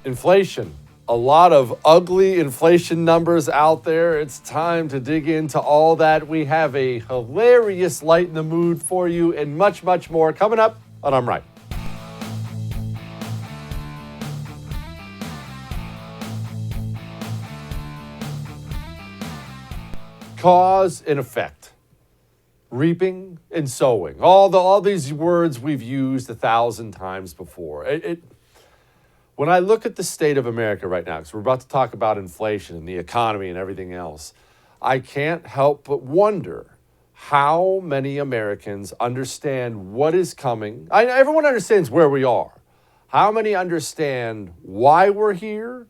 Inflation. A lot of ugly inflation numbers out there. It's time to dig into all that. We have a hilarious light in the mood for you and much, much more coming up on I'm Right. Cause and effect. Reaping and sowing. All these words we've used 1,000 times before. When I look at the state of America right now, because we're about to talk about inflation and the economy and everything else, I can't help but wonder how many Americans understand what is coming. Everyone understands where we are. How many understand why we're here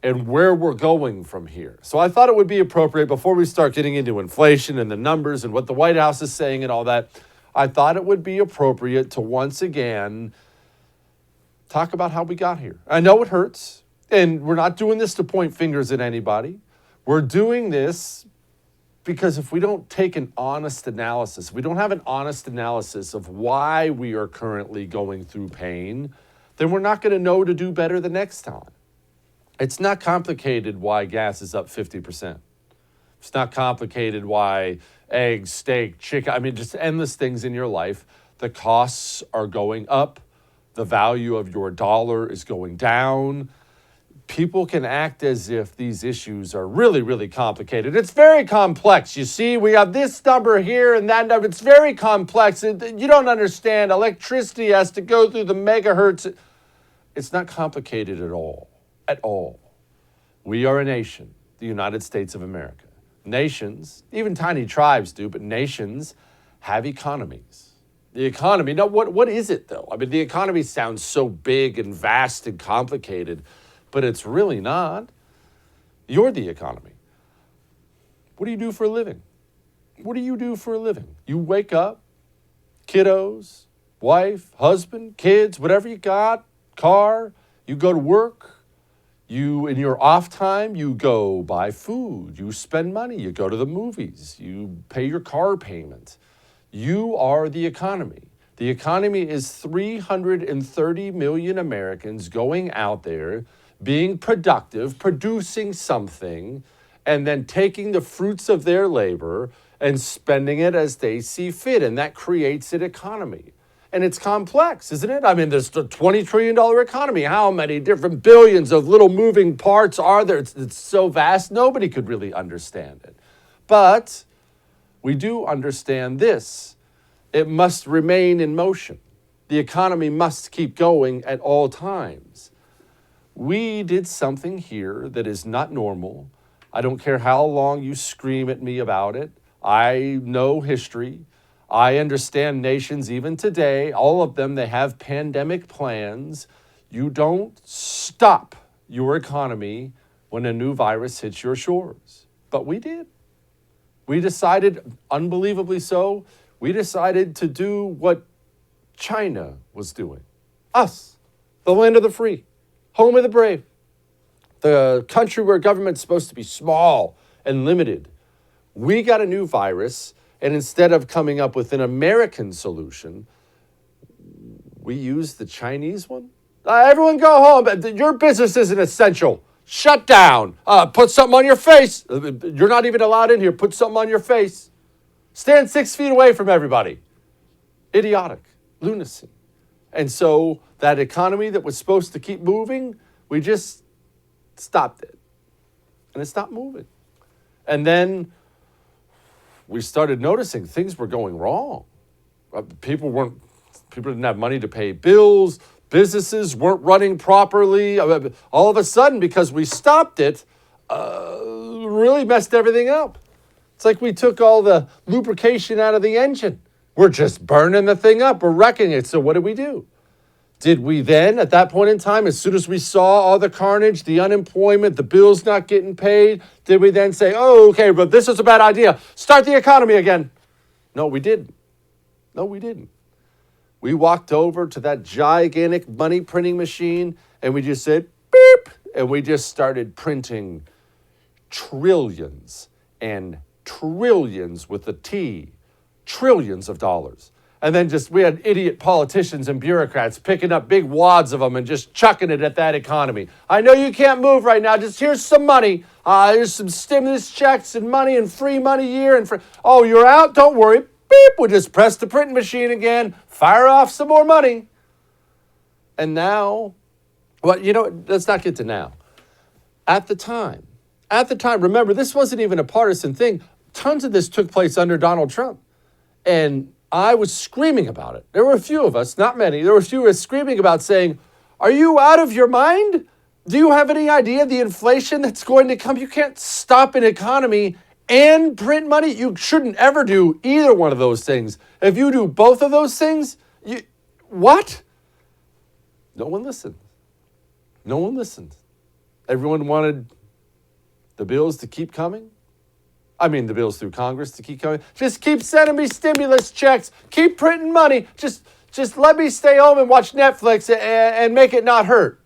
and where we're going from here? So I thought it would be appropriate, before we start getting into inflation and the numbers and what the White House is saying and all that, I thought it would be appropriate to once again talk about how we got here. I know it hurts, and we're not doing this to point fingers at anybody. We're doing this because if we don't take an honest analysis, we don't have an honest analysis of why we are currently going through pain, then we're not going to know to do better the next time. It's not complicated why gas is up 50%. It's not complicated why eggs, steak, chicken, just endless things in your life. The costs are going up. The value of your dollar is going down. People can act as if these issues are really, really complicated. It's very complex. You see, we have this number here and that number. It's very complex. You don't understand. Electricity has to go through the megahertz. It's not complicated at all. At all. We are a nation, the United States of America. Nations, even tiny tribes do, but nations have economies. The economy, now what is it though? The economy sounds so big and vast and complicated, but it's really not. You're the economy. What do you do for a living? What do you do for a living? You wake up, kiddos, wife, husband, kids, whatever you got, car, you go to work. You, in your off time, you go buy food, you spend money, you go to the movies, you pay your car payment. You are the economy. The economy is 330 million Americans going out there, being productive, producing something, and then taking the fruits of their labor and spending it as they see fit. And that creates an economy. And it's complex, isn't it? There's a $20 trillion economy. How many different billions of little moving parts are there? It's so vast, nobody could really understand it. But we do understand this. It must remain in motion. The economy must keep going at all times. We did something here that is not normal. I don't care how long you scream at me about it. I know history. I understand nations even today, all of them, they have pandemic plans. You don't stop your economy when a new virus hits your shores. But we did. We decided, unbelievably so, we decided to do what China was doing. Us, the land of the free, home of the brave, the country where government's supposed to be small and limited. We got a new virus, and instead of coming up with an American solution, we used the Chinese one. Everyone go home. Your business isn't essential. Shut down. Put something on your face. You're not even allowed in here. Put something on your face. Stand 6 feet away from everybody. Idiotic. Lunacy. And so that economy that was supposed to keep moving, we just stopped it. And it stopped moving. And then we started noticing things were going wrong. People didn't have money to pay bills. Businesses weren't running properly. All of a sudden, because we stopped it, really messed everything up. It's like we took all the lubrication out of the engine. We're just burning the thing up. We're wrecking it. So what did we do? Did we then, at that point in time, as soon as we saw all the carnage, the unemployment, the bills not getting paid, did we then say, oh, okay, but this is a bad idea. Start the economy again? No, we didn't. No, we didn't. We walked over to that gigantic money printing machine and we just said, beep, and we just started printing trillions and trillions with a T, trillions of dollars. And then we had idiot politicians and bureaucrats picking up big wads of them and just chucking it at that economy. I know you can't move right now. Just here's some money. Here's some stimulus checks and money and free money here. Oh, you're out? Don't worry. Beep. We'll just press the printing machine again. Fire off some more money. And now, well, let's not get to now. At the time, remember, this wasn't even a partisan thing. Tons of this took place under Donald Trump. And I was screaming about it. There were a few of us, not many. There were a few of us screaming about saying, are you out of your mind? Do you have any idea the inflation that's going to come? You can't stop an economy and print money. You shouldn't ever do either one of those things. If you do both of those things, what? No one listened. No one listened. Everyone wanted the bills to keep coming. The bills through Congress to keep coming. Just keep sending me stimulus checks. Keep printing money. Just let me stay home and watch Netflix and make it not hurt.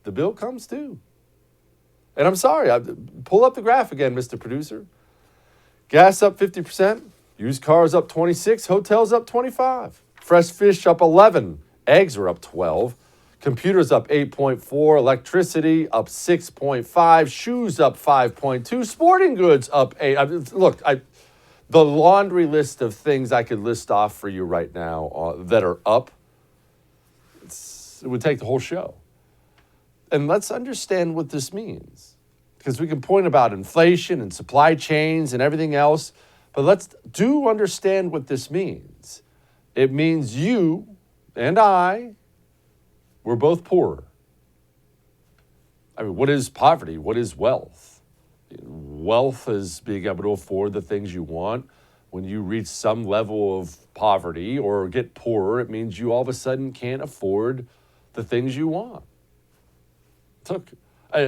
The bill comes too. And I'm sorry. Pull up the graph again, Mr. Producer. Gas up 50%. Used cars up 26%. Hotels up 25%. Fresh fish up 11%. Eggs are up 12%. Computers up 8.4%, electricity up 6.5%, shoes up 5.2%, sporting goods up 8%. The laundry list of things I could list off for you right now that are up, it would take the whole show. And let's understand what this means. Because we can point about inflation and supply chains and everything else, but let's understand what this means. It means you and we're both poorer. What is poverty? What is wealth? Wealth is being able to afford the things you want. When you reach some level of poverty or get poorer, it means you all of a sudden can't afford the things you want. Look,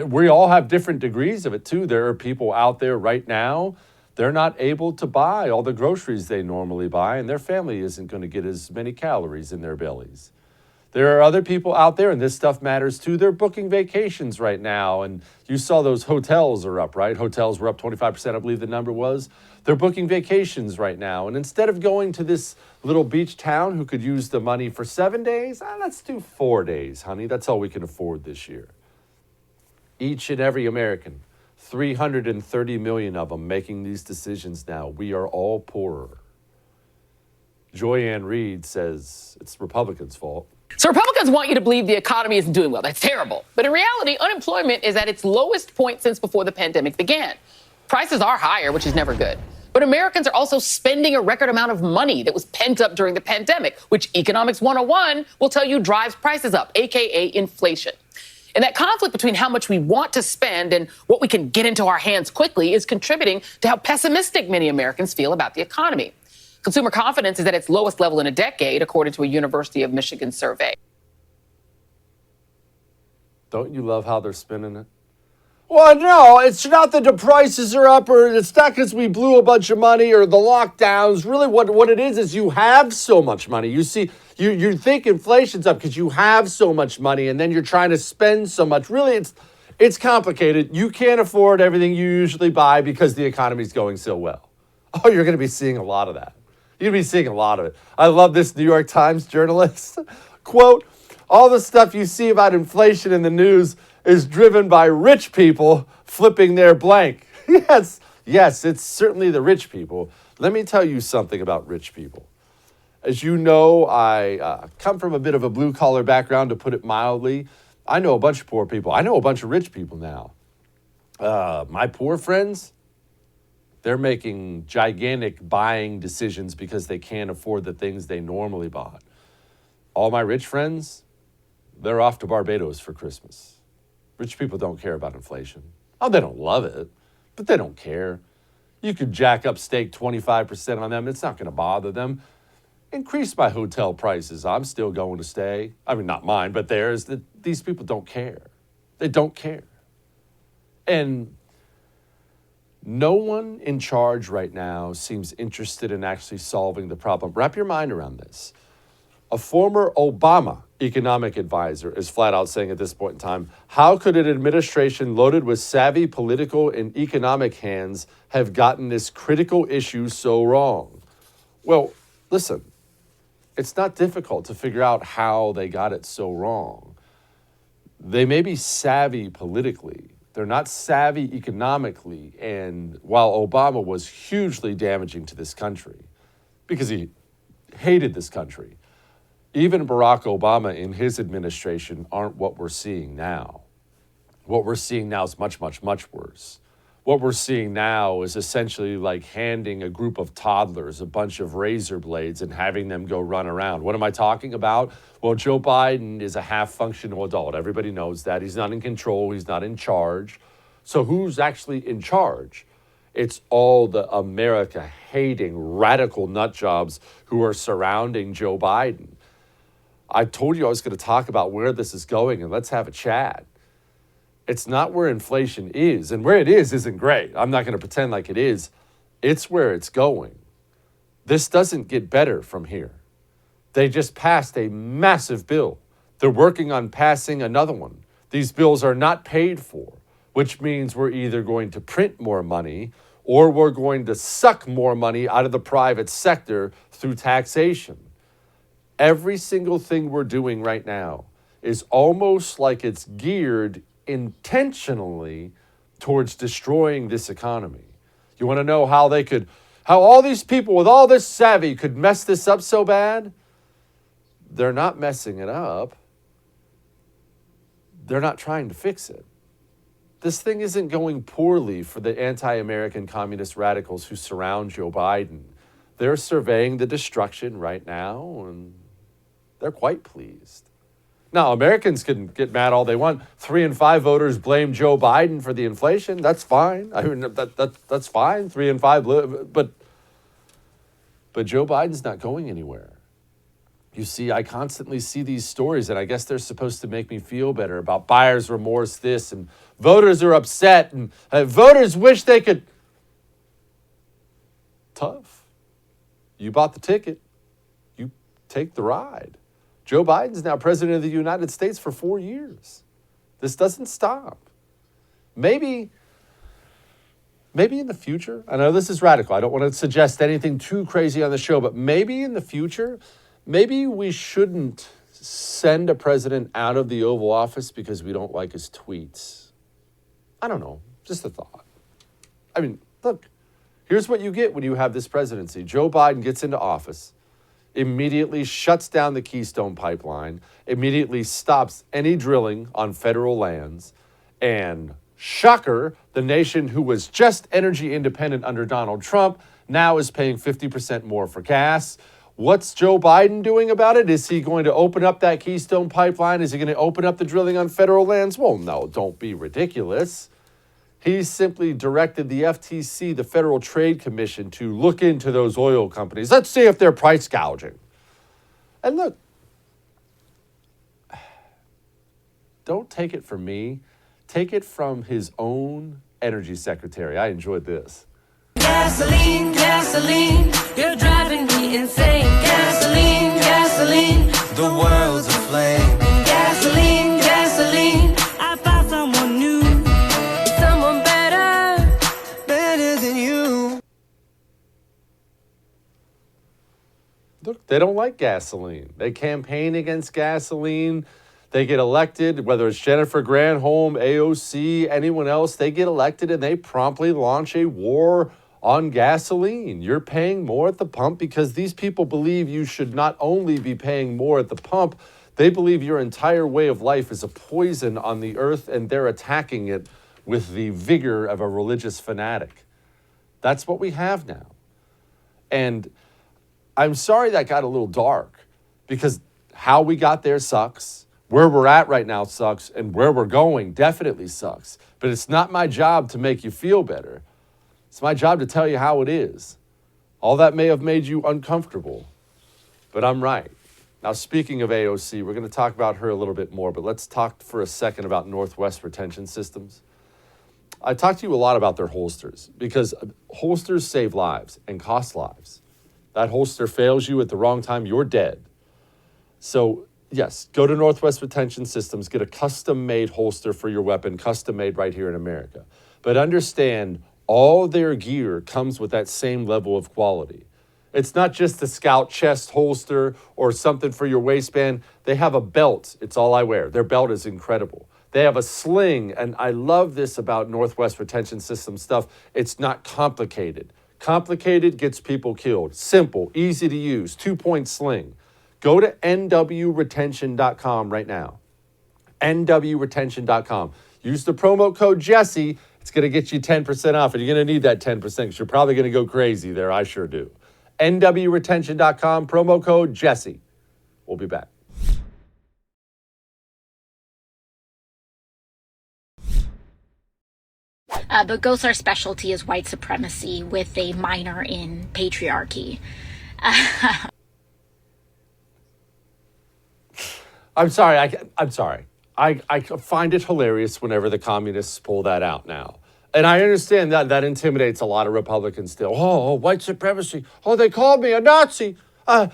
we all have different degrees of it too. There are people out there right now, they're not able to buy all the groceries they normally buy, and their family isn't going to get as many calories in their bellies. There are other people out there, and this stuff matters too. They're booking vacations right now, and you saw those hotels are up, right? Hotels were up 25%, I believe the number was. They're booking vacations right now, and instead of going to this little beach town who could use the money for 7 days, let's do 4 days, honey. That's all we can afford this year. Each and every American, 330 million of them making these decisions now. We are all poorer. Joy Ann Reid says it's Republicans' fault. So Republicans want you to believe the economy isn't doing well. That's terrible. But in reality, unemployment is at its lowest point since before the pandemic began. Prices are higher, which is never good. But Americans are also spending a record amount of money that was pent up during the pandemic, which Economics 101 will tell you drives prices up, aka inflation. And that conflict between how much we want to spend and what we can get into our hands quickly is contributing to how pessimistic many Americans feel about the economy. Consumer confidence is at its lowest level in a decade, according to a University of Michigan survey. Don't you love how they're spinning it? Well, no, it's not that the prices are up, or it's not because we blew a bunch of money or the lockdowns. Really, what it is you have so much money. You see, you think inflation's up because you have so much money, and then you're trying to spend so much. Really, it's complicated. You can't afford everything you usually buy because the economy's going so well. Oh, you're going to be seeing a lot of that. You're going to be seeing a lot of it. I love this New York Times journalist. Quote, all the stuff you see about inflation in the news is driven by rich people flipping their blank. Yes, it's certainly the rich people. Let me tell you something about rich people. As you know, I come from a bit of a blue-collar background, to put it mildly. I know a bunch of poor people. I know a bunch of rich people now. My poor friends, they're making gigantic buying decisions because they can't afford the things they normally bought. All my rich friends, they're off to Barbados for Christmas. Rich people don't care about inflation. Oh, they don't love it, but they don't care. You could jack up steak 25% on them. It's not going to bother them. Increase my hotel prices. I'm still going to stay. Not mine, but theirs. These people don't care. They don't care. And no one in charge right now seems interested in actually solving the problem. Wrap your mind around this. A former Obama economic advisor is flat out saying at this point in time, how could an administration loaded with savvy political and economic hands have gotten this critical issue so wrong? Well, listen, it's not difficult to figure out how they got it so wrong. They may be savvy politically. They're not savvy economically. And while Obama was hugely damaging to this country because he hated this country, even Barack Obama and his administration aren't what we're seeing now. What we're seeing now is much, much, much worse. What we're seeing now is essentially like handing a group of toddlers a bunch of razor blades and having them go run around. What am I talking about? Well, Joe Biden is a half-functional adult. Everybody knows that. He's not in control. He's not in charge. So who's actually in charge? It's all the America-hating radical nut jobs who are surrounding Joe Biden. I told you I was going to talk about where this is going, and let's have a chat. It's not where inflation is, and where it is isn't great. I'm not going to pretend like it is. It's where it's going. This doesn't get better from here. They just passed a massive bill. They're working on passing another one. These bills are not paid for, which means we're either going to print more money or we're going to suck more money out of the private sector through taxation. Every single thing we're doing right now is almost like it's geared intentionally towards destroying this economy. You want to know how all these people with all this savvy could mess this up so bad? They're not messing it up. They're not trying to fix it. This thing isn't going poorly for the anti-American communist radicals who surround Joe Biden. They're surveying the destruction right now, and they're quite pleased. Now, Americans can get mad all they want. 3 in 5 voters blame Joe Biden for the inflation. That's fine. I mean, that's fine. 3 in 5, but Joe Biden's not going anywhere. You see, I constantly see these stories, and I guess they're supposed to make me feel better about buyer's remorse, this, and voters are upset, and voters wish they could. Tough. You bought the ticket. You take the ride. Joe Biden's now president of the United States for 4 years. This doesn't stop. Maybe in the future, I know this is radical. I don't want to suggest anything too crazy on the show, but maybe in the future, maybe we shouldn't send a president out of the Oval Office because we don't like his tweets. I don't know, just a thought. I mean, look, here's what you get when you have this presidency. Joe Biden gets into office, immediately shuts down the Keystone Pipeline, immediately stops any drilling on federal lands, and shocker, the nation who was just energy independent under Donald Trump now is paying 50% more for gas. What's Joe Biden doing about it? Is he going to open up that Keystone Pipeline? Is he going to open up the drilling on federal lands? Well, no, don't be ridiculous. He simply directed the FTC, the Federal Trade Commission, to look into those oil companies. Let's see if they're price gouging. And look, don't take it from me. Take it from his own energy secretary. I enjoyed this. Gasoline, gasoline, you're driving me insane. Gasoline, gasoline, the world's aflame. Gasoline, gasoline, I found someone new. Someone better than you. Look, they don't like gasoline. They campaign against gasoline. They get elected, whether it's Jennifer Granholm, AOC, anyone else, they get elected and they promptly launch a war on gasoline. You're paying more at the pump because these people believe you should not only be paying more at the pump, they believe your entire way of life is a poison on the earth and they're attacking it with the vigor of a religious fanatic. That's what we have now. And I'm sorry that got a little dark because how we got there sucks. Where we're at right now sucks, and where we're going definitely sucks. But it's not my job to make you feel better. It's my job to tell you how it is. All that may have made you uncomfortable, but I'm right. Now, speaking of AOC, we're going to talk about her a little bit more, but let's talk for a second about Northwest Retention Systems. I talked to you a lot about their holsters because holsters save lives and cost lives. That holster fails you at the wrong time, you're dead. So, yes, go to Northwest Retention Systems, get a custom-made holster for your weapon, custom-made right here in America. But understand, all their gear comes with that same level of quality. It's not just a Scout chest holster or something for your waistband. They have a belt. It's all I wear. Their belt is incredible. They have a sling, and I love this about Northwest Retention System stuff. It's not complicated. Complicated gets people killed. Simple, easy to use, 2-point sling. Go to nwretention.com right now. nwretention.com. Use the promo code Jesse. It's going to get you 10% off, and you're going to need that 10% because you're probably going to go crazy there. I sure do. nwretention.com, promo code Jesse. We'll be back. But Gosar's specialty is white supremacy with a minor in patriarchy. I'm sorry. I'm sorry. I find it hilarious whenever the communists pull that out now. And I understand that intimidates a lot of Republicans still. Oh, white supremacy. Oh, they called me a Nazi.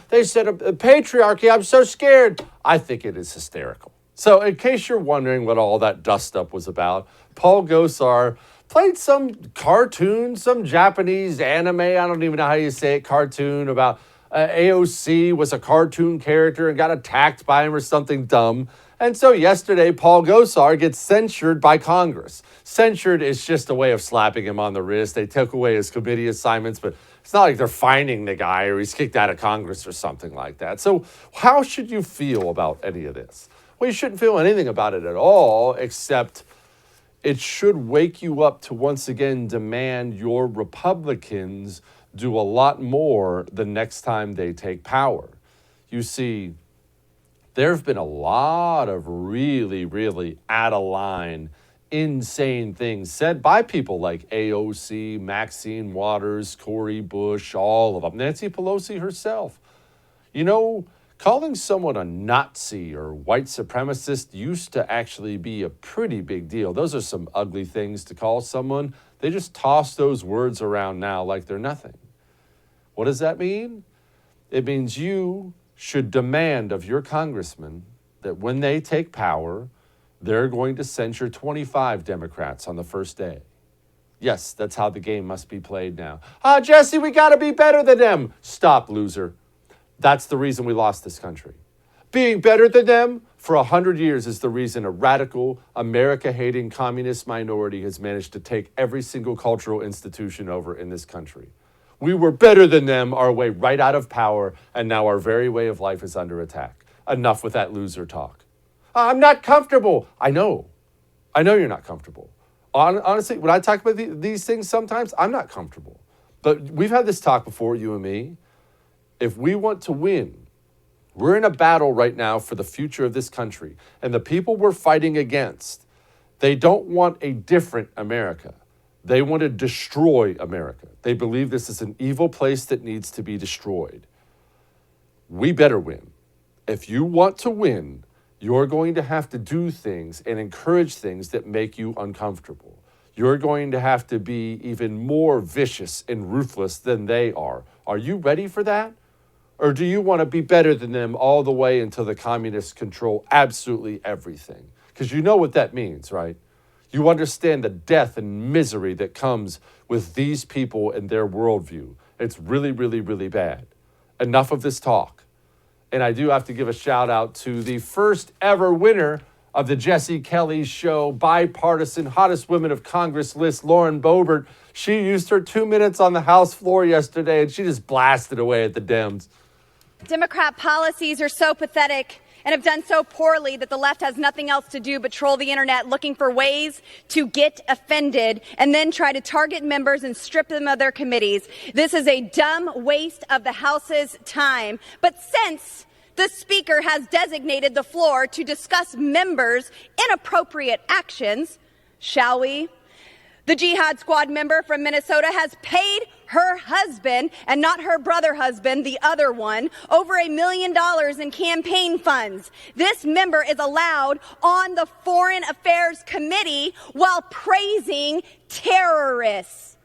They said a patriarchy. I'm so scared. I think it is hysterical. So in case you're wondering what all that dust-up was about, Paul Gosar played some cartoon, some Japanese anime, I don't even know how you say it, cartoon about AOC was a cartoon character and got attacked by him or something dumb. And so yesterday, Paul Gosar gets censured by Congress. Censured is just a way of slapping him on the wrist. They took away his committee assignments, but it's not like they're fining the guy or he's kicked out of Congress or something like that. So how should you feel about any of this? Well, you shouldn't feel anything about it at all, except it should wake you up to once again demand your Republicans do a lot more the next time they take power. You see, there have been a lot of really, really out of line, insane things said by people like AOC, Maxine Waters, Cori Bush, all of them, Nancy Pelosi herself. You know, calling someone a Nazi or white supremacist used to actually be a pretty big deal. Those are some ugly things to call someone. They just toss those words around now like they're nothing. What does that mean? It means you should demand of your congressman that when they take power, they're going to censure 25 Democrats on the first day. Yes, that's how the game must be played now. Jesse, we got to be better than them. Stop, loser. That's the reason we lost this country. Being better than them for 100 years is the reason a radical, America-hating communist minority has managed to take every single cultural institution over in this country. We were better than them our way right out of power, and now our very way of life is under attack. Enough with that loser talk. I'm not comfortable. I know you're not comfortable. Honestly, when I talk about these things sometimes, I'm not comfortable. But we've had this talk before, you and me. If we want to win, we're in a battle right now for the future of this country. And the people we're fighting against, they don't want a different America. They want to destroy America. They believe this is an evil place that needs to be destroyed. We better win. If you want to win, you're going to have to do things and encourage things that make you uncomfortable. You're going to have to be even more vicious and ruthless than they are. Are you ready for that? Or do you want to be better than them all the way until the communists control absolutely everything? Because you know what that means, right? You understand the death and misery that comes with these people and their worldview. It's really, really, really bad. Enough of this talk. And I do have to give a shout out to the first ever winner of the Jesse Kelly Show bipartisan hottest women of Congress list, Lauren Boebert. She used her 2 minutes on the House floor yesterday and she just blasted away at the Dems. Democrat policies are so pathetic and have done so poorly that the left has nothing else to do but troll the internet looking for ways to get offended and then try to target members and strip them of their committees. This is a dumb waste of the House's time. But since the Speaker has designated the floor to discuss members' inappropriate actions, shall we? The Jihad Squad member from Minnesota has paid her husband, and not her brother husband, the other one, over $1 million in campaign funds. This member is allowed on the Foreign Affairs Committee while praising terrorists.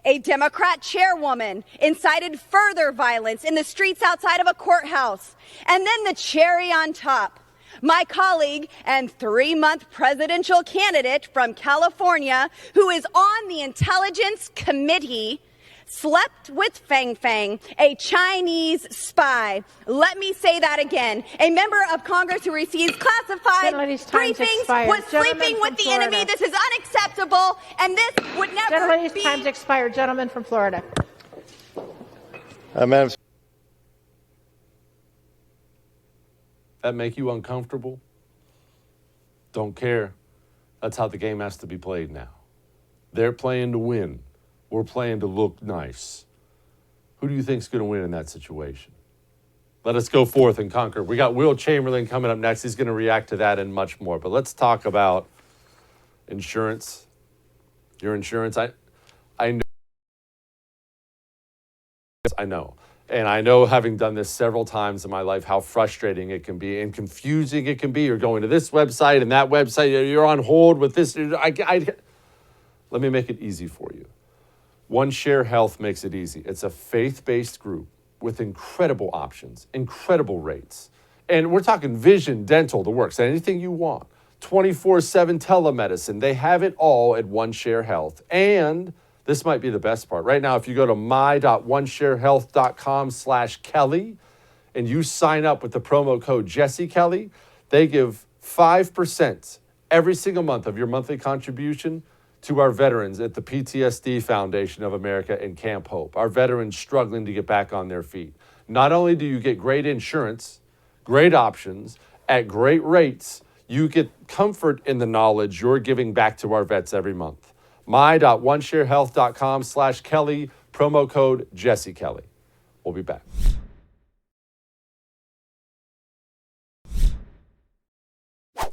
A Democrat chairwoman incited further violence in the streets outside of a courthouse. And then the cherry on top, my colleague and 3-month presidential candidate from California, who is on the Intelligence Committee, slept with Fang Fang, a Chinese spy. Let me say that again. A member of Congress who receives classified briefings was sleeping with the enemy. This is unacceptable, and this would never be. Time's expired. Gentleman from Florida. Madam. That make you uncomfortable? Don't care. That's how the game has to be played now. They're playing to win. We're playing to look nice. Who do you think's going to win in that situation? Let us go forth and conquer. We got Will Chamberlain coming up next. He's going to react to that and much more. But let's talk about insurance. Your insurance. I know. And I know, having done this several times in my life, how frustrating it can be and confusing it can be. You're going to this website and that website. You're on hold with this. Let me make it easy for you. OneShare Health makes it easy. It's a faith-based group with incredible options, incredible rates. And we're talking vision, dental, the works, anything you want. 24/7 telemedicine. They have it all at OneShare Health. And this might be the best part. Right now, if you go to my.onesharehealth.com/Kelly and you sign up with the promo code Jesse Kelly, they give 5% every single month of your monthly contribution to our veterans at the PTSD Foundation of America and Camp Hope, our veterans struggling to get back on their feet. Not only do you get great insurance, great options at great rates, you get comfort in the knowledge you're giving back to our vets every month. my.onesharehealth.com/Kelly, promo code Jesse Kelly. We'll be back.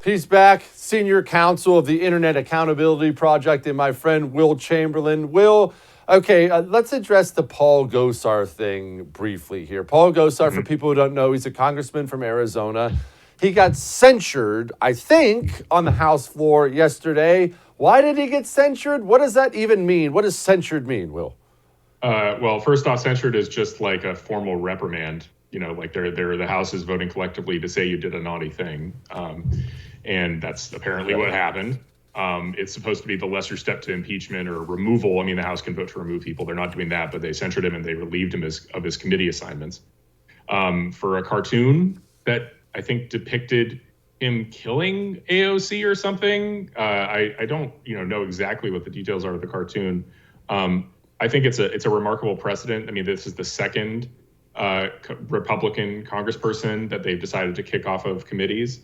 He's back, Senior Counsel of the Internet Accountability Project, and my friend Will Chamberlain. Will, okay, let's address the Paul Gosar thing briefly here. Paul Gosar, for people who don't know, he's a congressman from Arizona. He got censured, I think, on the House floor yesterday. Why did he get censured? What does that even mean? What does censured mean, Will? Well, first off, censured is just like a formal reprimand. You know, like the House is voting collectively to say you did a naughty thing. And that's apparently what happened. It's supposed to be the lesser step to impeachment or removal. I mean, the House can vote to remove people. They're not doing that, but they censured him and they relieved him of his committee assignments. For a cartoon that I think depicted him killing AOC or something. I don't know exactly what the details are of the cartoon. I think it's a remarkable precedent. I mean, this is the second Republican congressperson that they've decided to kick off of committees.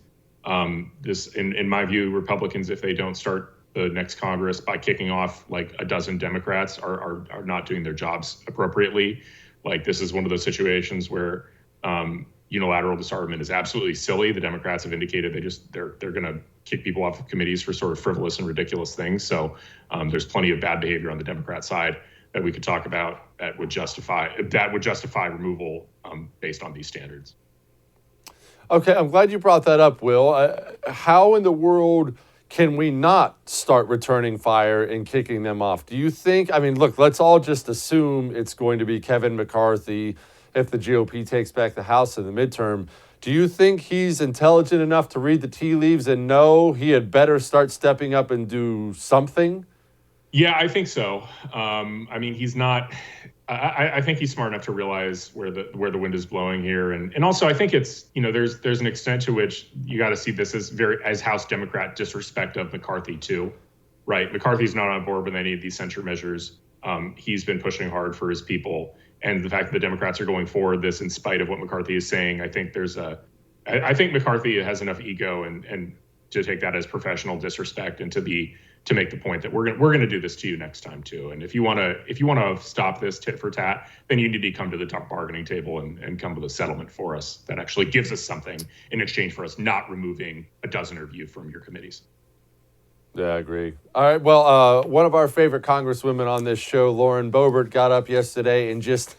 This, in my view, Republicans, if they don't start the next Congress by kicking off like a dozen Democrats, are not doing their jobs appropriately. Like, this is one of those situations where unilateral disarmament is absolutely silly. The Democrats have indicated they're going to kick people off of committees for sort of frivolous and ridiculous things. So there's plenty of bad behavior on the Democrat side that we could talk about that would justify removal based on these standards. Okay, I'm glad you brought that up, Will. How in the world can we not start returning fire and kicking them off? Do you think, I mean, look, let's all just assume it's going to be Kevin McCarthy if the GOP takes back the House in the midterm. Do you think he's intelligent enough to read the tea leaves and know he had better start stepping up and do something? Yeah, I think so. I mean, he's not. I think he's smart enough to realize where the wind is blowing here, and also I think it's there's an extent to which you got to see this as House Democrat disrespect of McCarthy too, right? McCarthy's not on board with any of these censure measures. He's been pushing hard for his people, and the fact that the Democrats are going forward this in spite of what McCarthy is saying, I think I think McCarthy has enough ego and to take that as professional disrespect and to make the point that we're going to do this to you next time too. And if you want to stop this tit for tat, then you need to come to the top bargaining table and come with a settlement for us that actually gives us something in exchange for us not removing a dozen of you from your committees. Yeah, I agree. All right, well, one of our favorite congresswomen on this show, Lauren Boebert, got up yesterday and just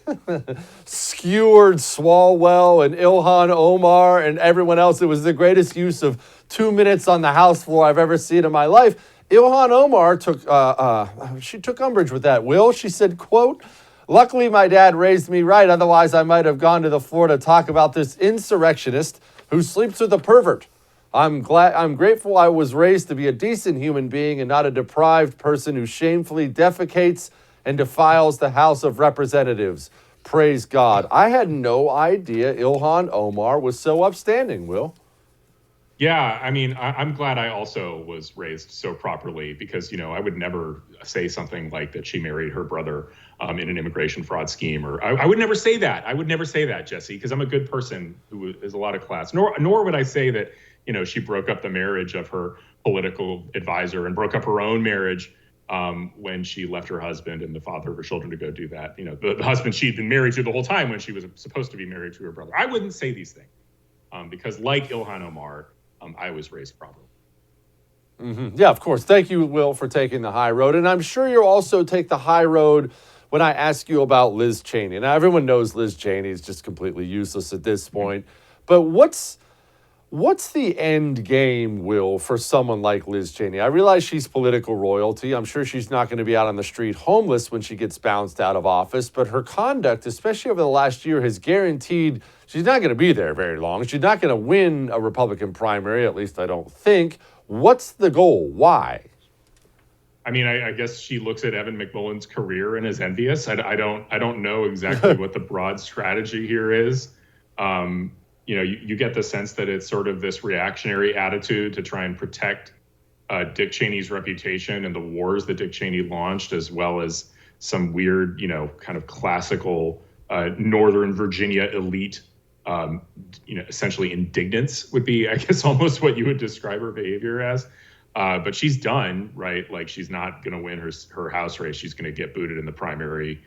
skewered Swalwell and ILHAN, OMAR, and everyone else. It was the greatest use of 2 minutes on the House floor I've ever seen in my life. ILHAN Omar took umbrage with that, Will. She said, quote, "Luckily my dad raised me right, otherwise I might have gone to the floor to talk about this insurrectionist who sleeps with a pervert. I'm grateful I was raised to be a decent human being and not a deprived person who shamefully defecates and defiles the House of Representatives. Praise God. I had no idea ILHAN Omar was so upstanding, Will. Yeah, I mean, I'm glad I also was raised so properly because, I would never say something like that she married her brother in an immigration fraud scheme, or I would never say that. I would never say that, Jesse, because I'm a good person who is a lot of class. Nor would I say that, she broke up the marriage of her political advisor and broke up her own marriage when she left her husband and the father of her children to go do that. The husband she'd been married to the whole time when she was supposed to be married to her brother. I wouldn't say these things because, like ILHAN Omar, I was raised properly. Mm-hmm. Yeah, of course. Thank you, Will, for taking the high road. And I'm sure you'll also take the high road when I ask you about Liz Cheney. Now, everyone knows Liz Cheney is just completely useless at this point. But what's the end game, Will, for someone like Liz Cheney? I realize she's political royalty. I'm sure she's not going to be out on the street homeless when she gets bounced out of office. But her conduct, especially over the last year, has guaranteed she's not going to be there very long. She's not going to win a Republican primary, at least I don't think. What's the goal? Why? I mean, I guess she looks at Evan McMullen's career and is envious. I don't know exactly what the broad strategy here is. You get the sense that it's sort of this reactionary attitude to try and protect Dick Cheney's reputation and the wars that Dick Cheney launched, as well as some weird, kind of classical Northern Virginia elite, essentially indignance would be, I guess, almost what you would describe her behavior as. But she's done, right? Like, she's not going to win her House race. She's going to get booted in the primary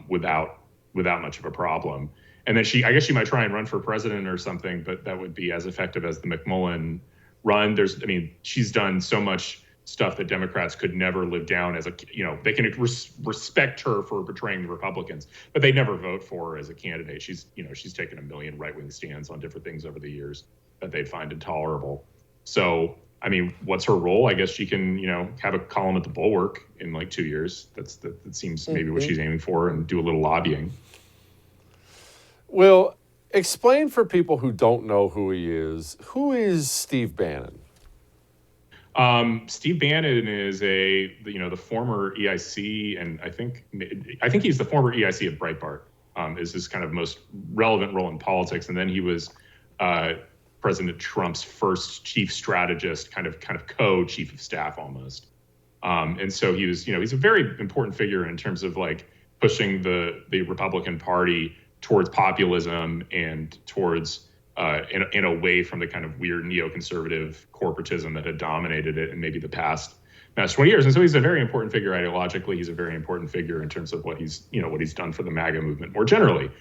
without much of a problem. And then I guess she might try and run for president or something, but that would be as effective as the McMullen run. She's done so much stuff that Democrats could never live down as they can respect her for betraying the Republicans, but they never vote for her as a candidate. She's taken a million right-wing stands on different things over the years that they'd find intolerable. So, I mean, what's her role? I guess she can, have a column at the Bulwark in like 2 years. That seems maybe what she's aiming for, and do a little lobbying. Well, explain for people who don't know who he is. Who is Steve Bannon? Steve Bannon is the former EIC, and I think he's the former EIC of Breitbart. Is his kind of most relevant role in politics, and then he was President Trump's first chief strategist, kind of co-chief of staff almost. And so he was, he's a very important figure in terms of like pushing the Republican Party towards populism and towards and away from the kind of weird neoconservative corporatism that had dominated it in maybe the past 20 years. And so he's a very important figure ideologically. He's a very important figure in terms of what he's done for the MAGA movement more generally.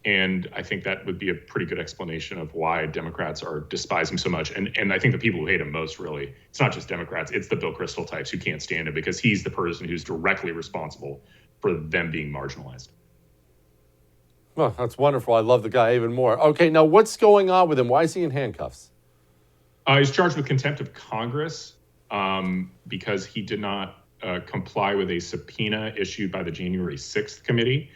And I think that would be a pretty good explanation of why Democrats are despising so much. And I think the people who hate him most, really, it's not just Democrats, it's the Bill Kristol types who can't stand him because he's the person who's directly responsible for them being marginalized. Oh, that's wonderful. I love the guy even more. Okay, now what's going on with him? Why is he in handcuffs? He's charged with contempt of Congress because he did not comply with a subpoena issued by the January 6th committee.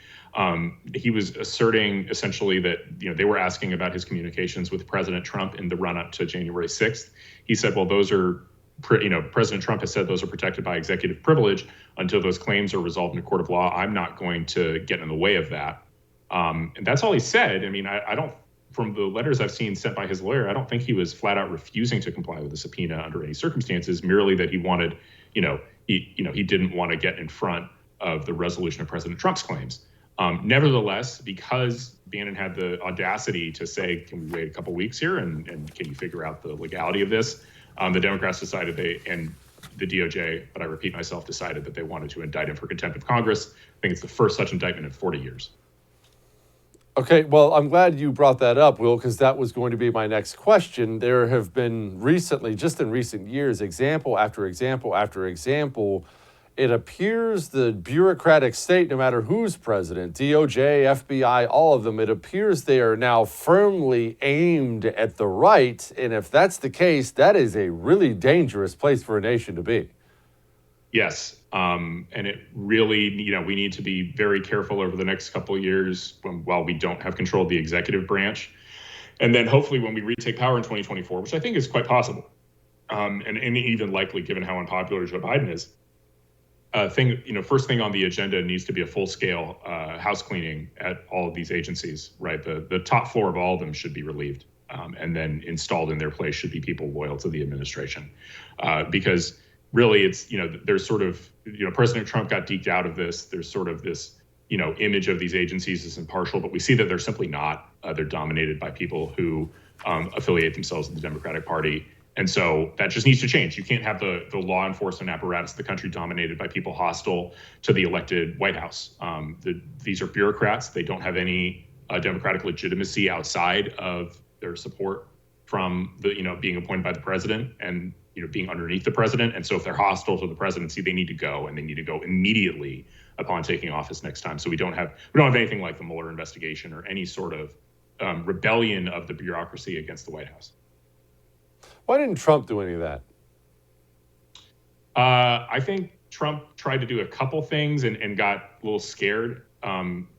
He was asserting essentially that they were asking about his communications with President Trump in the run-up to January 6th. He said, well, those are, President Trump has said those are protected by executive privilege until those claims are resolved in a court of law. I'm not going to get in the way of that. And that's all he said. I mean, I don't, from the letters I've seen sent by his lawyer, I don't think he was flat out refusing to comply with the subpoena under any circumstances, merely that he wanted, he didn't want to get in front of the resolution of President Trump's claims. Nevertheless, because Bannon had the audacity to say, can we wait a couple weeks here and can you figure out the legality of this? The Democrats decided and the DOJ, but I repeat myself, decided that they wanted to indict him for contempt of Congress. I think it's the first such indictment in 40 years. Okay, well, I'm glad you brought that up, Will, because that was going to be my next question. There have been recently, just in recent years, example after example after example. It appears the bureaucratic state, no matter who's president, DOJ, FBI, all of them, it appears they are now firmly aimed at the right. And if that's the case, that is a really dangerous place for a nation to be. Yes. And it really, we need to be very careful over the next couple of years while we don't have control of the executive branch. And then hopefully when we retake power in 2024, which I think is quite possible, and even likely given how unpopular Joe Biden is, first thing on the agenda needs to be a full-scale house cleaning at all of these agencies, right? The top floor of all of them should be relieved, and then installed in their place should be people loyal to the administration, because really it's, there's sort of, President Trump got deked out of this. There's sort of this, image of these agencies as impartial, but we see that they're simply not. They're dominated by people who affiliate themselves with the Democratic Party. And so that just needs to change. You can't have the law enforcement apparatus of the country dominated by people hostile to the elected White House. These are bureaucrats. They don't have any democratic legitimacy outside of their support from being appointed by the president and being underneath the president. And so if they're hostile to the presidency, they need to go, and they need to go immediately upon taking office next time. So we don't have anything like the Mueller investigation or any sort of rebellion of the bureaucracy against the White House. Why didn't Trump do any of that? I think Trump tried to do a couple things and got a little scared.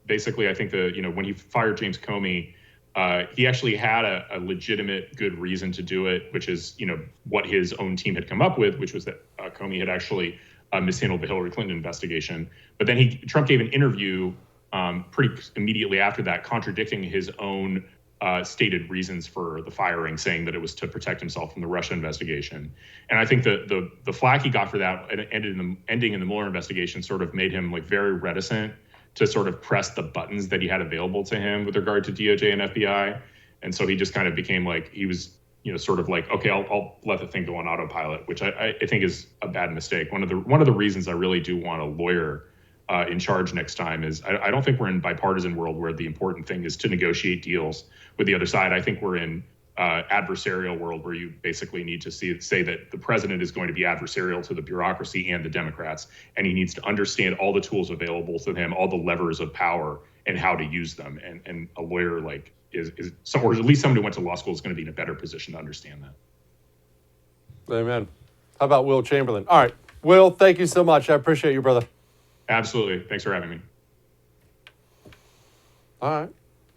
Basically, I think when he fired James Comey, he actually had a legitimate good reason to do it, which is what his own team had come up with, which was that Comey had actually mishandled the Hillary Clinton investigation. But then Trump gave an interview pretty immediately after that, contradicting his own stated reasons for the firing, saying that it was to protect himself from the Russia investigation. And I think the flack he got for that ending in the Mueller investigation sort of made him very reticent to sort of press the buttons that he had available to him with regard to DOJ and FBI. And so he just kind of became he was, sort of okay, I'll let the thing go on autopilot, which I think is a bad mistake. One of the reasons I really do want a lawyer in charge next time is I don't think we're in a bipartisan world where the important thing is to negotiate deals with the other side. I think we're in adversarial world where you basically need to say that the president is going to be adversarial to the bureaucracy and the Democrats, and he needs to understand all the tools available to him, all the levers of power, and how to use them. And a lawyer is or at least someone who went to law school is going to be in a better position to understand that. Amen. How about Will Chamberlain? All right, Will, thank you so much. I appreciate you, brother. Absolutely. Thanks for having me. All right.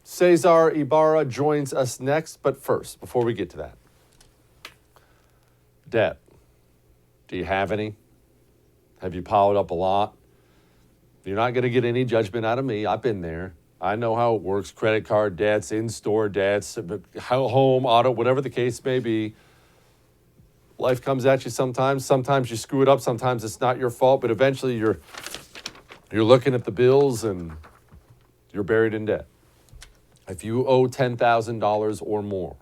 Cesar Ibarra joins us next, but first, before we get to that, debt. Do you have any? Have you piled up a lot? You're not going to get any judgment out of me. I've been there. I know how it works. Credit card debts, in-store debts, home, auto, whatever the case may be. Life comes at you sometimes. Sometimes you screw it up. Sometimes it's not your fault, but eventually you're looking at the bills and you're buried in debt. If you owe $10,000 or more,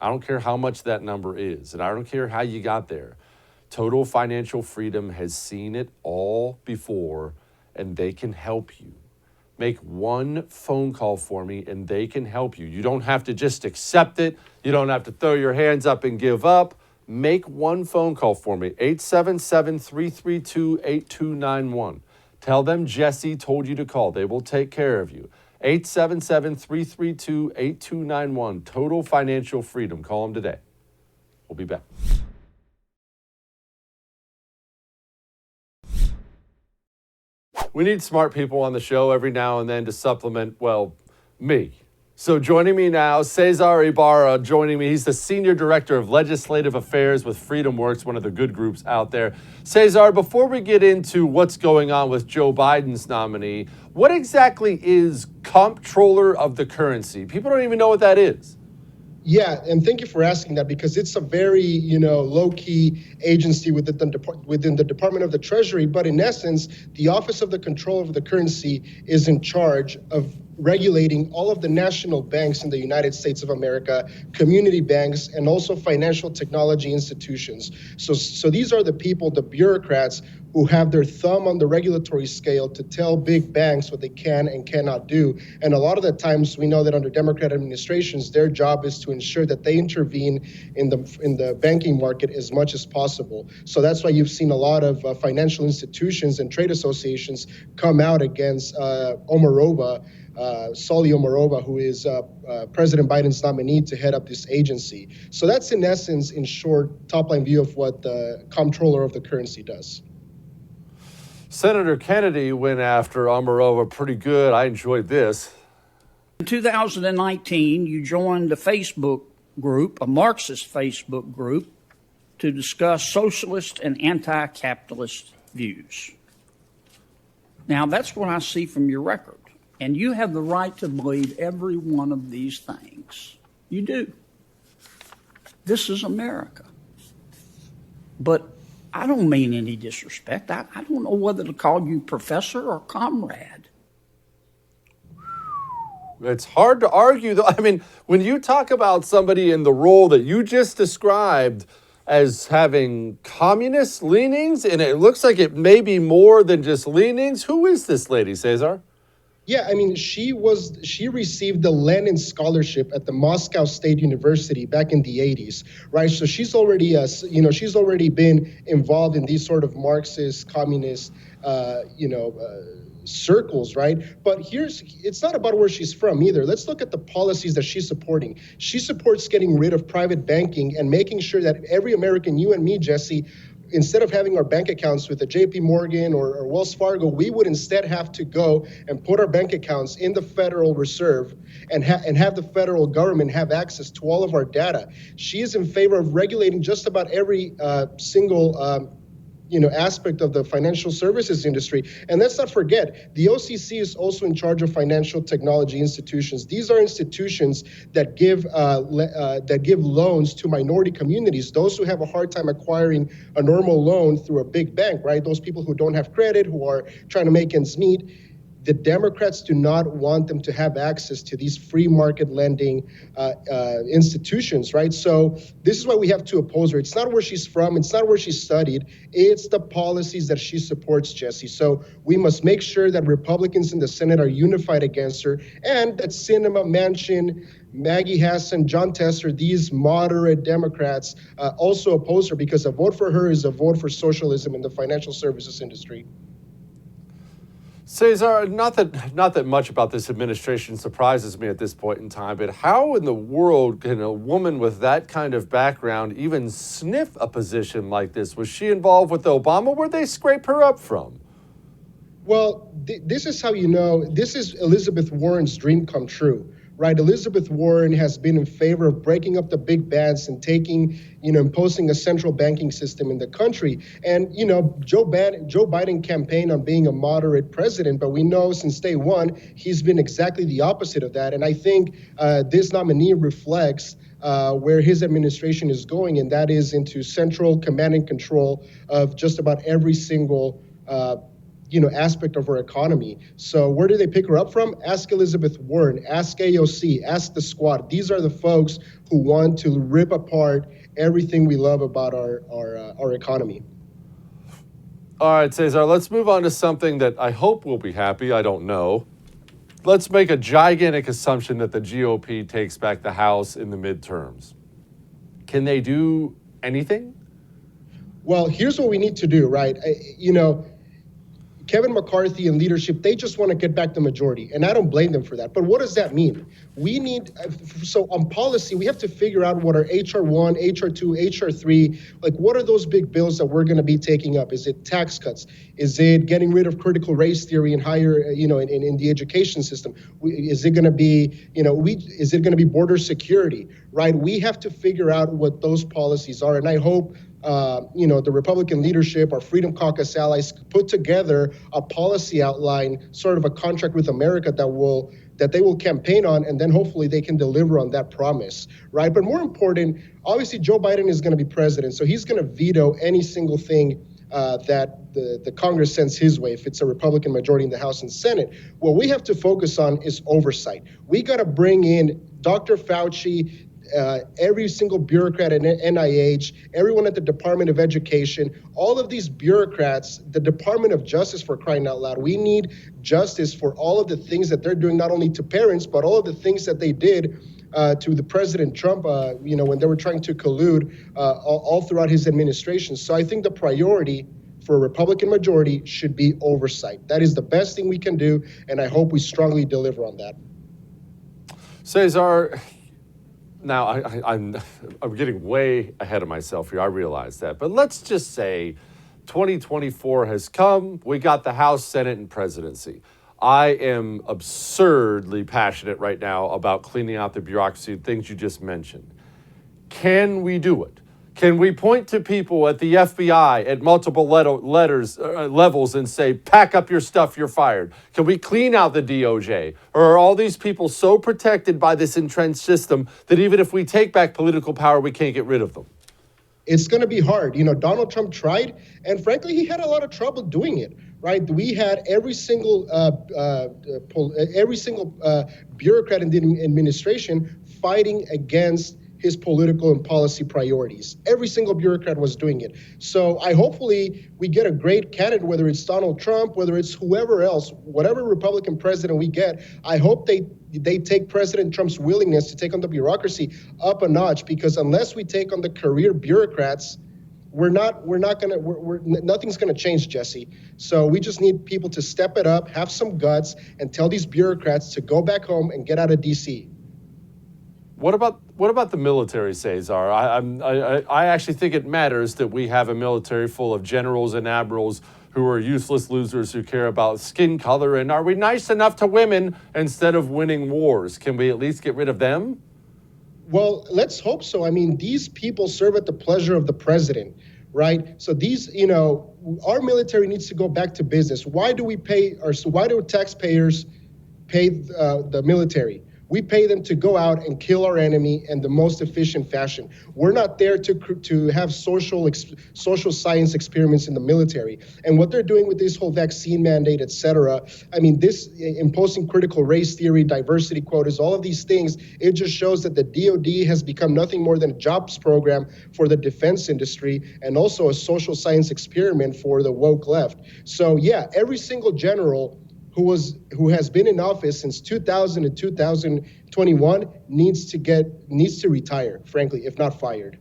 I don't care how much that number is, and I don't care how you got there. Total Financial Freedom has seen it all before, and they can help you. Make one phone call for me, and they can help you. You don't have to just accept it. You don't have to throw your hands up and give up. Make one phone call for me, 877-332-8291. Tell them Jesse told you to call. They will take care of you. 877-332-8291. Total Financial Freedom. Call them today. We'll be back. We need smart people on the show every now and then to supplement, me. So joining me now, Cesar Ibarra joining me. He's the Senior Director of Legislative Affairs with FreedomWorks, one of the good groups out there. Cesar, before we get into what's going on with Joe Biden's nominee, what exactly is Comptroller of the Currency? People don't even know what that is. Yeah, and thank you for asking that, because it's a very, low-key agency within the Department of the Treasury. But in essence, the Office of the Comptroller of the Currency is in charge of regulating all of the national banks in the United States of America, community banks, and also financial technology institutions. So these are the people, the bureaucrats, who have their thumb on the regulatory scale to tell big banks what they can and cannot do. And a lot of the times we know that under Democrat administrations, their job is to ensure that they intervene in the banking market as much as possible. So that's why you've seen a lot of financial institutions and trade associations come out against Omarova, Sauli Omarova, who is President Biden's nominee to head up this agency. So that's in essence, in short, top-line view of what the Comptroller of the Currency does. Senator Kennedy went after Omarova pretty good. I enjoyed this. In 2019, you joined a Facebook group, a Marxist Facebook group, to discuss socialist and anti-capitalist views. Now, that's what I see from your record. And you have the right to believe every one of these things. You do. This is America. But I don't mean any disrespect. I don't know whether to call you professor or comrade. It's hard to argue, though. I mean, when you talk about somebody in the role that you just described as having communist leanings, and it looks like it may be more than just leanings, who is this lady, Cesar? Yeah, I mean, she received the Lenin Scholarship at the Moscow State University back in the 80s, right? So she's already, she's already been involved in these sort of Marxist, communist, circles, right? But it's not about where she's from either. Let's look at the policies that she's supporting. She supports getting rid of private banking and making sure that every American, you and me, Jesse, instead of having our bank accounts with a JP Morgan or Wells Fargo, we would instead have to go and put our bank accounts in the Federal Reserve and have the federal government have access to all of our data. She is in favor of regulating just about every single aspect of the financial services industry. And let's not forget, the OCC is also in charge of financial technology institutions. These are institutions that give loans to minority communities, those who have a hard time acquiring a normal loan through a big bank, right? Those people who don't have credit, who are trying to make ends meet. The Democrats do not want them to have access to these free market lending institutions, right? So this is why we have to oppose her. It's not where she's from. It's not where she studied. It's the policies that she supports, Jesse. So we must make sure that Republicans in the Senate are unified against her, and that Sinema, Manchin, Maggie Hassan, John Tester, these moderate Democrats also oppose her, because a vote for her is a vote for socialism in the financial services industry. Cesar, not that much about this administration surprises me at this point in time, but how in the world can a woman with that kind of background even sniff a position like this? Was she involved with Obama? Where'd they scrape her up from? Well, this is how you know, this is Elizabeth Warren's dream come true, right? Elizabeth Warren has been in favor of breaking up the big banks and imposing a central banking system in the country. And, Joe Biden campaigned on being a moderate president, but we know since day one, he's been exactly the opposite of that. And I think this nominee reflects where his administration is going, and that is into central command and control of just about every single aspect of our economy. So where do they pick her up from? Ask Elizabeth Warren, ask AOC, ask the Squad. These are the folks who want to rip apart everything we love about our economy. All right, Cesar, let's move on to something that I hope will be happy. I don't know. Let's make a gigantic assumption that the GOP takes back the House in the midterms. Can they do anything? Well, here's what we need to do, right? Kevin McCarthy and leadership, they just want to get back the majority, and I don't blame them for that. But what does that mean? So on policy, we have to figure out what are HR 1, HR 2, HR 3, like what are those big bills that we're going to be taking up? Is it tax cuts? Is it getting rid of critical race theory and higher, in the education system? Is it going to be, is it going to be border security, right? We have to figure out what those policies are, and I hope the Republican leadership, our Freedom Caucus allies, put together a policy outline, sort of a contract with America that they will campaign on, and then hopefully they can deliver on that promise, right? But more important, obviously Joe Biden is going to be president, so he's going to veto any single thing that the Congress sends his way if it's a Republican majority in the House and Senate. What we have to focus on is oversight. We got to bring in Dr. Fauci, every single bureaucrat at NIH, everyone at the Department of Education, all of these bureaucrats, the Department of Justice, for crying out loud. We need justice for all of the things that they're doing, not only to parents, but all of the things that they did to the President Trump, when they were trying to collude all throughout his administration. So I think the priority for a Republican majority should be oversight. That is the best thing we can do, and I hope we strongly deliver on that. Cesar, now, I'm getting way ahead of myself here. I realize that. But let's just say 2024 has come. We got the House, Senate, and presidency. I am absurdly passionate right now about cleaning out the bureaucracy, things you just mentioned. Can we do it? Can we point to people at the FBI at multiple levels and say, pack up your stuff, you're fired? Can we clean out the DOJ? Or are all these people so protected by this entrenched system that even if we take back political power, we can't get rid of them? It's going to be hard. Donald Trump tried, and frankly, he had a lot of trouble doing it, right? We had every single bureaucrat in the administration fighting against his political and policy priorities. Every single bureaucrat was doing it. So hopefully we get a great candidate, whether it's Donald Trump, whether it's whoever else, whatever Republican president we get. I hope they take President Trump's willingness to take on the bureaucracy up a notch, because unless we take on the career bureaucrats, nothing's gonna change, Jesse. So we just need people to step it up, have some guts, and tell these bureaucrats to go back home and get out of DC. What about the military, Cesar? I actually think it matters that we have a military full of generals and admirals who are useless losers who care about skin color. And are we nice enough to women instead of winning wars? Can we at least get rid of them? Well, let's hope so. I mean, these people serve at the pleasure of the president, right? So our military needs to go back to business. Why do taxpayers pay the military? We pay them to go out and kill our enemy in the most efficient fashion. We're not there to have social science experiments in the military. And what they're doing with this whole vaccine mandate, et cetera, I mean, this imposing critical race theory, diversity quotas, all of these things, it just shows that the DOD has become nothing more than a jobs program for the defense industry and also a social science experiment for the woke left. So yeah, every single general who has been in office since 2000 and 2021 needs to retire, frankly, if not fired.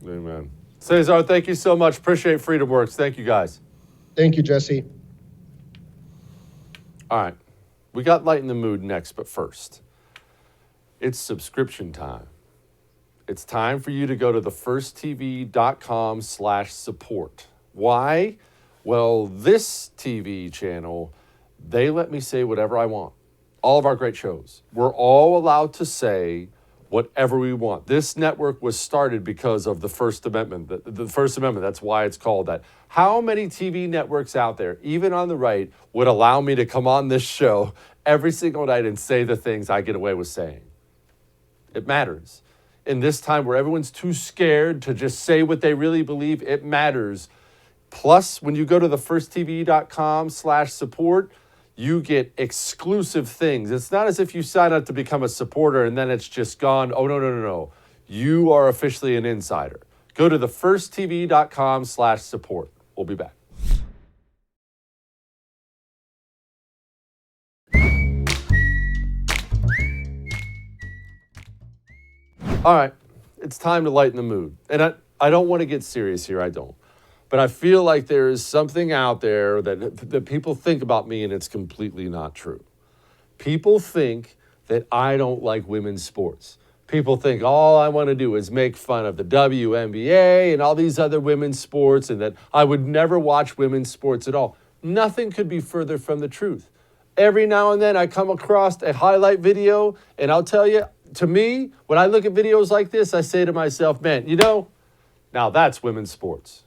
Amen. Cesar, thank you so much. Appreciate FreedomWorks. Thank you, guys. Thank you, Jesse. All right. We got Light in the Mood next, but first, it's subscription time. It's time for you to go to thefirsttv.com/support. Why? Well, this TV channel, they let me say whatever I want. All of our great shows. We're all allowed to say whatever we want. This network was started because of the First Amendment. The First Amendment, that's why it's called that. How many TV networks out there, even on the right, would allow me to come on this show every single night and say the things I get away with saying? It matters. In this time where everyone's too scared to just say what they really believe, it matters. Plus, when you go to thefirsttv.com/support, you get exclusive things. It's not as if you sign up to become a supporter and then it's just gone. Oh, no. You are officially an insider. Go to thefirsttv.com/support. We'll be back. All right, it's time to lighten the mood. And I don't want to get serious here, I don't. But I feel like there is something out there that people think about me, and it's completely not true. People think that I don't like women's sports. People think all I want to do is make fun of the WNBA and all these other women's sports, and that I would never watch women's sports at all. Nothing could be further from the truth. Every now and then I come across a highlight video, and I'll tell you, to me, when I look at videos like this, I say to myself, man, now that's women's sports.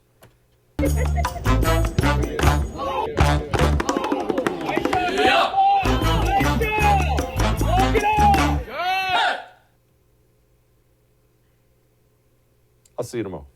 I'll see you tomorrow.